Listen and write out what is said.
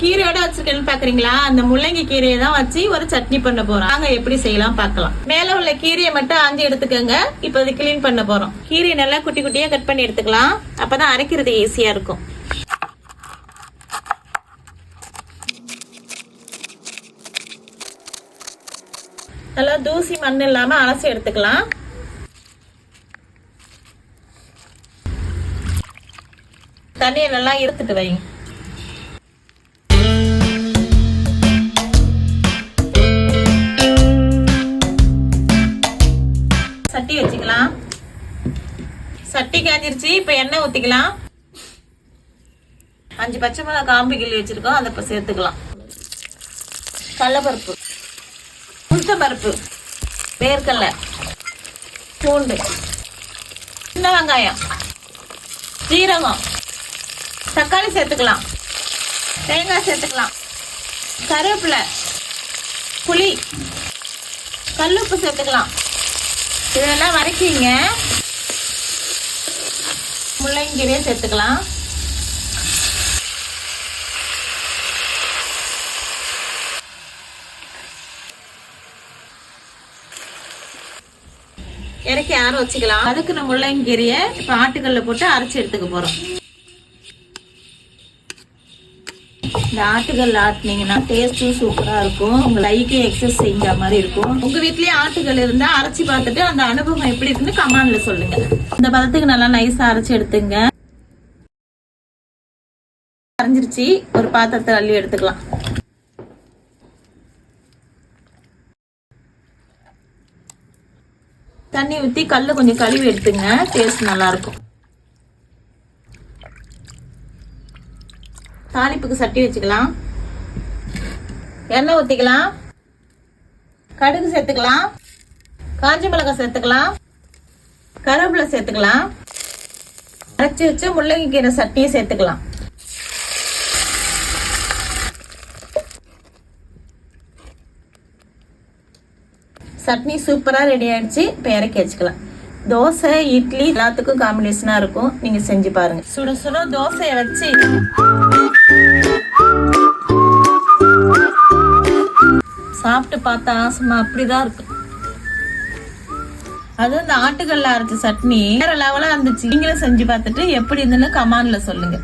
கீரையோட வச்சிருக்கேன்னு பாக்குறீங்களா? அந்த முள்ளங்கி கீரையை தான் வச்சு ஒரு சட்னி பண்ண போறோம். நாங்க எப்படி செய்யலாம் பார்க்கலாம். மேல உள்ள கீரையை மட்டும் ஆஞ்சி எடுத்துக்கோங்க. இப்ப இது கிளீன் பண்ண போறோம். கீரையை நல்லா குட்டி குட்டியா கட் பண்ணி எடுத்துக்கலாம். அப்பதான் அரைக்கிறது ஈஸியா இருக்கும். நல்லா தூசி மண் இல்லாம அலசி எடுத்துக்கலாம். தண்ணியை நல்லா இருத்துட்டு வைங்க. சட்டி வச்சுக்கலாம். சட்டி காஞ்சிருச்சு. இப்ப எண்ணெய் ஊத்திக்கலாம். 5 பச்சை மிளகாய் காம்பு கிள்ளி வச்சிருக்கோம், அதை இப்ப சேர்த்துக்கலாம். கடலைப்பருப்பு, உளுத்தம்பருப்பு, வேர்க்கடலை, பூண்டு, சின்ன வெங்காயம், ஜீரகம், தக்காளி சேர்த்துக்கலாம். தேங்காய் சேர்த்துக்கலாம். கருவேப்பிலை, புளி, கல்லுப்பு சேர்த்துக்கலாம். இதெல்லாம் வதக்கிங்க. முள்ளங்கீரையை சேர்த்துக்கலாம். இறக்கி ஆற வச்சுக்கலாம். அதுக்கு நம்ம முள்ளங்கீரையை இப்ப ஆட்டுக்கல்ல போட்டு அரைச்சி எடுத்துக்க போறோம். இந்த ஆட்டுக்கல் ஆட்டினீங்கன்னா டேஸ்டும் சூப்பரா இருக்கும். உங்க லைக்கு எக்ஸசைஸ் செஞ்ச மாதிரி இருக்கும். உங்க வீட்லயே ஆட்டுக்கல் இருந்தா அரைச்சி பார்த்துட்டு அந்த அனுபவம் எப்படி இருக்குன்னு கமெண்ட்ல சொல்லுங்க. இந்த பதத்துக்கு நல்லா நைஸா அரைச்சி எடுத்துங்க. அரைஞ்சிருச்சு. ஒரு பாத்திரத்தை அள்ளி எடுத்துக்கலாம். தண்ணி ஊத்தி கல்ல கொஞ்சம் கழுவி எடுத்துங்க. டேஸ்ட் நல்லா இருக்கும். தாளிப்புக்கு சட்டி வச்சுக்கலாம். எண்ணெய் ஊத்திக்கலாம். கடுகு சேர்த்துக்கலாம். காஞ்ச மிளகாய் சேர்த்துக்கலாம். கருவேப்பிலை சேர்த்துக்கலாம். அரைச்சி வச்சு முள்ளங்கி கீரை சட்டியை சேர்த்துக்கலாம். சட்னி சூப்பரா ரெடி ஆயிடுச்சு. இப்ப இறக்கி வச்சுக்கலாம். தோசை, இட்லி எல்லாத்துக்கும் காம்பினேஷனா இருக்கும். நீங்க செஞ்சு பாருங்க. சுட சுட தோசையை வச்சு சாப்பிட்டு பார்த்தா ஆசமா அப்படிதான் இருக்கு. அது இந்த ஆட்டுக்கல்ல அரைச்ச சட்னி வேற லெவலா இருந்துச்சு. நீங்களும் செஞ்சு பார்த்துட்டு எப்படி இருந்துன்னு கமெண்ட்ல சொல்லுங்க.